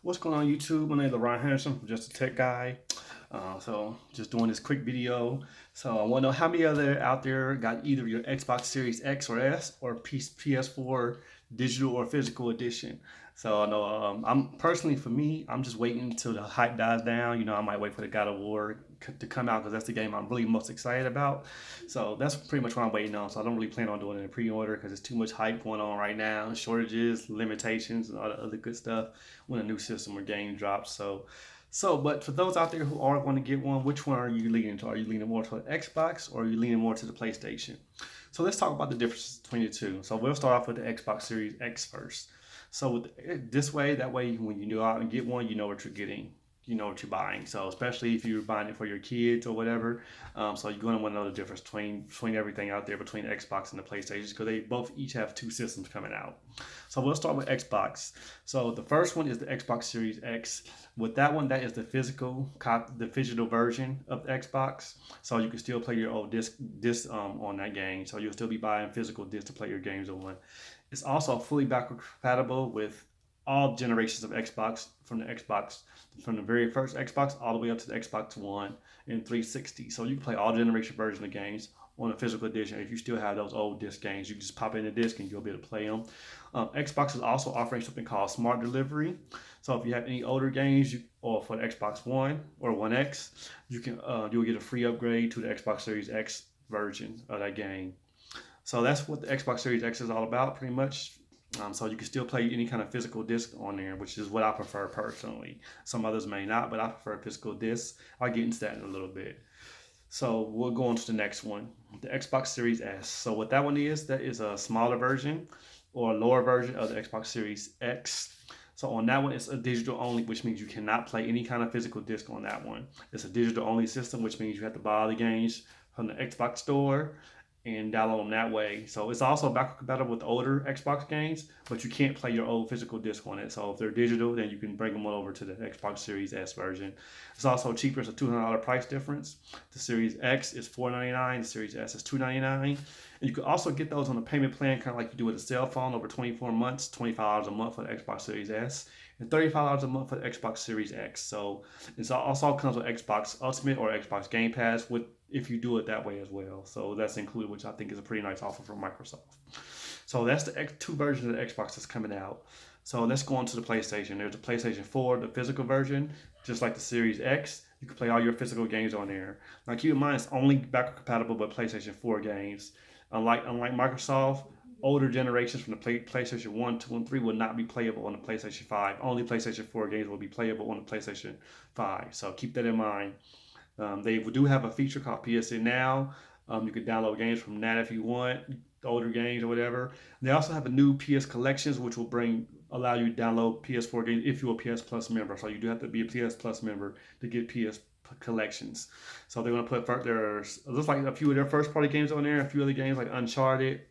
What's going on YouTube? My name is Ryan Henderson from Just a Tech Guy. So just doing this quick video. So I want to know how many other out there got either your Xbox Series X or S or PS4 digital or physical edition. So I know I'm personally for me, I'm just waiting until the hype dies down. You know, I might wait for the God of War to come out because that's the game I'm really most excited about. So that's pretty much what I'm waiting on. So I don't really plan on doing it in pre-order because there's too much hype going on right now, shortages, limitations, and all the other good stuff when a new system or game drops. But for those out there who are going to get one, which one are you leaning to? Are you leaning more to the Xbox or are you leaning more to the PlayStation? So let's talk about the difference between the two. So we'll start off with the Xbox Series X first. So with this way, that way when you go out and get one, you know what you're getting. You know what you're buying. So especially if you're buying it for your kids or whatever, so you're going to want to know the difference between everything out there between Xbox and the PlayStation because they both each have two systems coming out. So we'll start with Xbox. So the first one is the Xbox Series X. With that one, that is the the digital version of the Xbox. So you can still play your old disc on that game. So you'll still be buying physical discs to play your games on. It's also fully backward compatible with all generations of Xbox from the very first Xbox all the way up to the Xbox One and 360. So you can play all generation version of games on a physical edition. If you still have those old disc games, you can just pop in the disc and you'll be able to play them. Xbox is also offering something called Smart Delivery. So if you have any older games, or for the Xbox One or One X, you'll get a free upgrade to the Xbox Series X version of that game. So that's what the Xbox Series X is all about, pretty much. So you can still play any kind of physical disc on there, which is what I prefer personally. Some others may not, but I prefer physical discs. I'll get into that in a little bit. So we'll go on to the next one, the Xbox Series S. So what that one is, that is a smaller version or a lower version of the Xbox Series X. So on that one, it's a digital only, which means you cannot play any kind of physical disc on that one. It's a digital only system, which means you have to buy the games from the Xbox store and download them that way. So it's also backward compatible with older Xbox games, but you can't play your old physical disc on it. So if they're digital, then you can bring them on over to the Xbox Series S version. It's also cheaper. It's a $200 price difference. The Series X is $499. The Series S is $299. And you can also get those on a payment plan, kind of like you do with a cell phone over 24 months, $25 a month for the Xbox Series S, and $35 a month for the Xbox Series X. So it also comes with Xbox Ultimate or Xbox Game Pass with if you do it that way as well. So that's included, which I think is a pretty nice offer from Microsoft. So that's the two versions of the Xbox that's coming out. So let's go on to the PlayStation. There's the PlayStation 4, the physical version, just like the Series X. You can play all your physical games on there. Now keep in mind, it's only backward compatible with PlayStation 4 games. Unlike Microsoft, older generations from the PlayStation 1, 2, and 3 will not be playable on the PlayStation 5. Only PlayStation 4 games will be playable on the PlayStation 5. So keep that in mind. They do have a feature called PSN Now. You can download games from that if you want, older games or whatever. They also have a new PS Collections, which will allow you to download PS4 games if you're a PS Plus member. So you do have to be a PS Plus member to get PS Collections. So they're going to put looks like a few of their first party games on there, a few other games like Uncharted,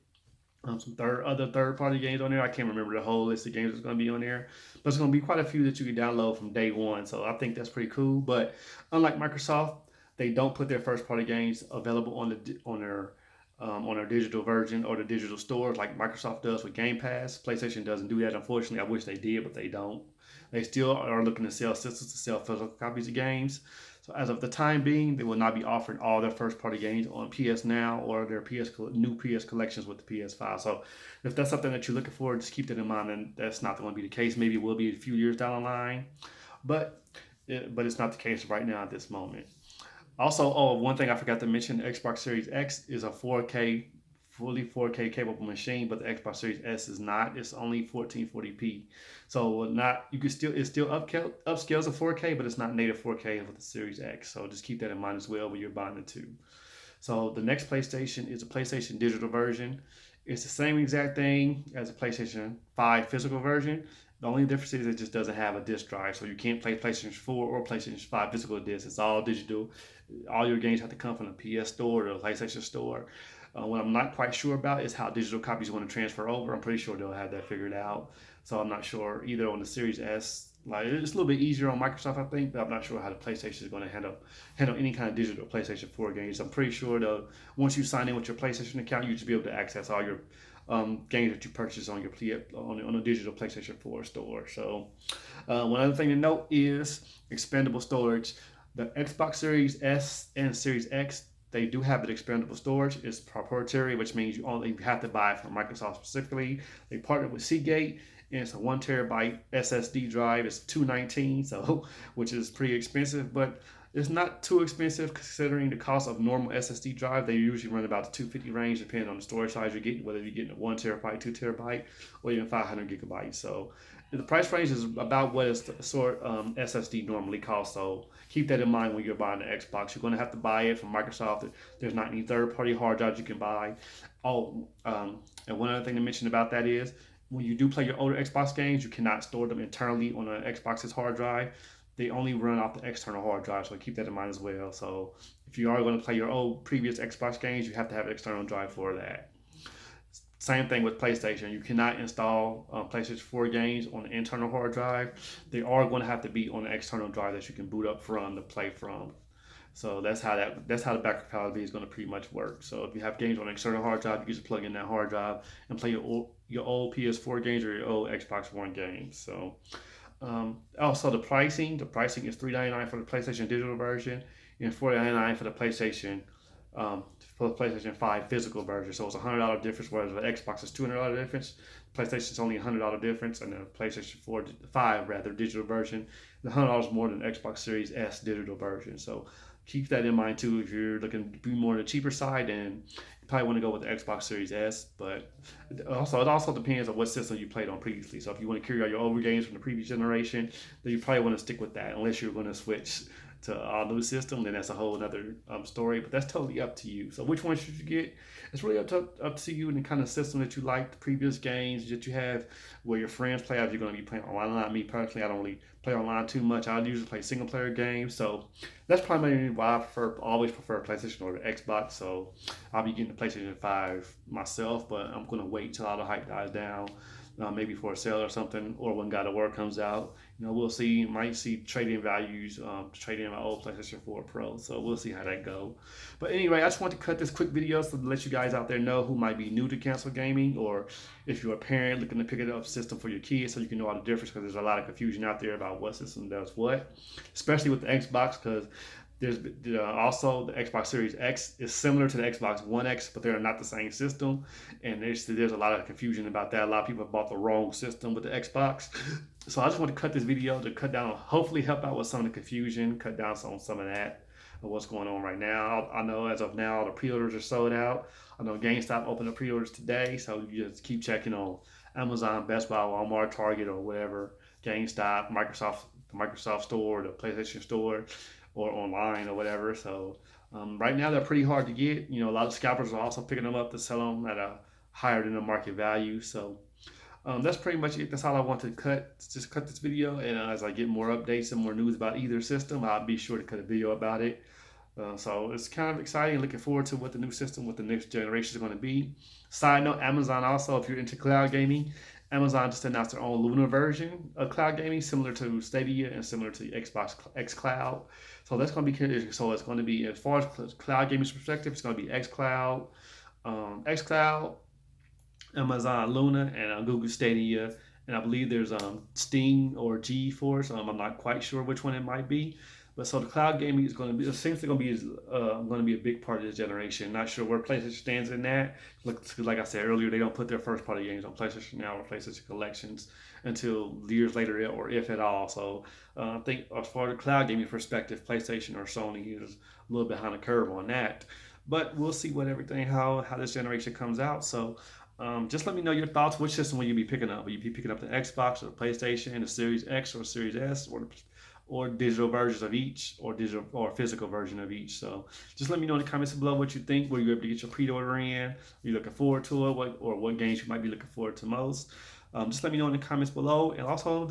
some other third party games on there. I can't remember the whole list of games that's going to be on there, but it's going to be quite a few that you can download from day one. So I think that's pretty cool. But unlike Microsoft, they don't put their first party games available on their digital version or the digital stores like Microsoft does with Game Pass. PlayStation doesn't do that, unfortunately. I wish they did, but they don't. They still are looking to sell systems to sell physical copies of games. So as of the time being, they will not be offering all their first-party games on PS Now or their new PS collections with the PS5. So if that's something that you're looking for, just keep that in mind. And that's not going to be the case. Maybe it will be a few years down the line, but it's not the case right now at this moment. Also, one thing I forgot to mention: the Xbox Series X is a 4K, fully 4K capable machine, but the Xbox Series S is not. It's only 1440p. So you can still upscales to 4K, but it's not native 4K with the Series X. So just keep that in mind as well when you're buying the two. So the next PlayStation is a PlayStation digital version. It's the same exact thing as a PlayStation 5 physical version. The only difference is it just doesn't have a disc drive, so you can't play PlayStation 4 or PlayStation 5 physical discs. It's all digital. All your games have to come from the PS Store or the PlayStation Store. What I'm not quite sure about is how digital copies want to transfer over. I'm pretty sure they'll have that figured out. So I'm not sure either on the Series S. Like it's a little bit easier on Microsoft, I think, but I'm not sure how the PlayStation is going to handle any kind of digital PlayStation 4 games. I'm pretty sure though, once you sign in with your PlayStation account, you should be able to access all your games that you purchase on your on a digital PlayStation 4 store. So one other thing to note is expandable storage. The Xbox Series S and Series X, they do have an expandable storage. It's proprietary, which means you have to buy it from Microsoft specifically. They partnered with Seagate, and it's a 1 terabyte SSD drive. It's $219, so which is pretty expensive, but it's not too expensive considering the cost of normal SSD drive. They usually run about the 250 range, depending on the storage size you're getting, whether you're getting a 1 terabyte, 2 terabyte, or even 500 gigabytes. So the price range is about what a sort SSD normally costs. So keep that in mind when you're buying the Xbox. You're going to have to buy it from Microsoft. There's not any third-party hard drives you can buy. Oh, and one other thing to mention about that is when you do play your older Xbox games, you cannot store them internally on an Xbox's hard drive. They only run off the external hard drive, so keep that in mind as well. So if you are going to play your old previous Xbox games, you have to have an external drive for that. Same thing with PlayStation. You cannot install PlayStation 4 games on the internal hard drive. They are going to have to be on the external drive that you can boot up from to play from. So that's how the backward compatibility is going to pretty much work. So if you have games on an external hard drive, you can just plug in that hard drive and play your old PS4 games or your old Xbox One games. So also the pricing is $399 for the PlayStation digital version and $499 for the PlayStation 5 physical version. So it's $100 difference, whereas the Xbox is $200 difference. PlayStation's only $100 difference, and the PlayStation 5 rather digital version, the $100 more than the Xbox Series S digital version. So keep that in mind too. If you're looking to be more on the cheaper side, and you probably want to go with the Xbox Series S. But it also depends on what system you played on previously. So if you want to carry out your older games from the previous generation, then you probably want to stick with that, unless you're going to switch to a new system, then that's a whole other story. But that's totally up to you. So which one should you get? It's really up to you and the kind of system that you like, the previous games that you have, where your friends play. If you're going to be playing online, not me personally, I don't really play online too much. I usually play single player games. So that's primarily why I always prefer PlayStation or the Xbox. So I'll be getting the PlayStation 5 myself, but I'm going to wait till all the hype dies down. Maybe for a sale or something, or when God of War comes out. We'll see. Might see trading values to trade in my old PlayStation 4 Pro. So we'll see how that go. But anyway, I just want to cut this quick video to let you guys out there know who might be new to console gaming, or if you're a parent looking to pick it up system for your kids, so you can know all the difference, because there's a lot of confusion out there about what system does what, especially with the Xbox, because there's also the Xbox Series X is similar to the Xbox One X, but they're not the same system, and there's a lot of confusion about that. A lot of people have bought the wrong system with the Xbox. So I just want to cut this video to cut down, hopefully help out with some of the confusion, cut down on some of that of what's going on right now. I know as of now the pre-orders are sold out. I know GameStop opened the pre-orders today, so you just keep checking on Amazon, Best Buy, Walmart, Target, or whatever, GameStop, the Microsoft Store, the PlayStation Store, or online or whatever. So right now they're pretty hard to get. A lot of scalpers are also picking them up to sell them at a higher than the market value. So that's pretty much it. That's all I want to just cut this video. And as I get more updates and more news about either system, I'll be sure to cut a video about it. So it's kind of exciting. Looking forward to what the new system with the next generation is going to be. Side note, Amazon also, if you're into cloud gaming, Amazon just announced their own Luna version of cloud gaming, similar to Stadia and similar to Xbox xCloud. So that's going to be, so it's going to be, as far as cloud gaming's perspective, it's going to be xCloud, Amazon Luna, and Google Stadia. And I believe there's Steam or GeForce. I'm not quite sure which one it might be. But so the cloud gaming is going to be, essentially going to be a big part of this generation. Not sure where PlayStation stands in that. Like I said earlier, they don't put their first party games on PlayStation Now or PlayStation Collections until years later, or if at all. So I think as far as the cloud gaming perspective, PlayStation or Sony is a little behind the curve on that. But we'll see how this generation comes out. So just let me know your thoughts. Which system will you be picking up? Will you be picking up the Xbox or the PlayStation, the Series X or Series S, or digital versions of each, or digital or physical version of each? So just let me know in the comments below what you think. Were you able to get your pre-order in? Are you looking forward to it? What games you might be looking forward to most? Just let me know in the comments below. And also,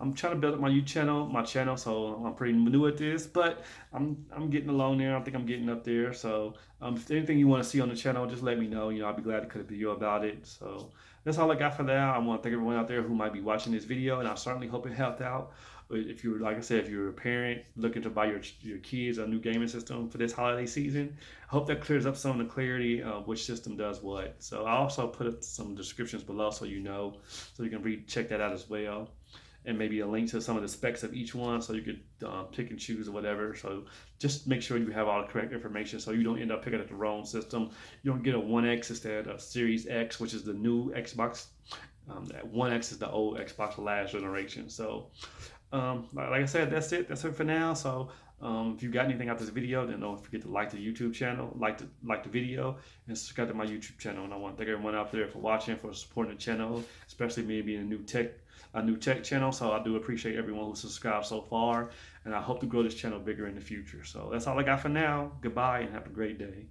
I'm trying to build up my channel. So I'm pretty new at this, but I'm getting along there. I think I'm getting up there. So if there's anything you want to see on the channel, just let me know. I'll be glad to cut a video about it. So that's all I got for now. I want to thank everyone out there who might be watching this video, and I certainly hope it helped out. If you're, like I said, if you're a parent looking to buy your kids a new gaming system for this holiday season, I hope that clears up some of the clarity of which system does what. So I also put some descriptions below so you know, so you can check that out as well, and maybe a link to some of the specs of each one so you could pick and choose or whatever. So just make sure you have all the correct information so you don't end up picking up the wrong system. You don't get a 1X instead of Series X, which is the new Xbox. That 1X is the old Xbox last generation. So like I said, that's it. That's it for now. So if you got anything out this video, then don't forget to like the YouTube channel, like the video, and subscribe to my YouTube channel. And I want to thank everyone out there for watching, for supporting the channel, especially me being a new tech channel. So I do appreciate everyone who subscribed so far, and I hope to grow this channel bigger in the future. So that's all I got for now. Goodbye and have a great day.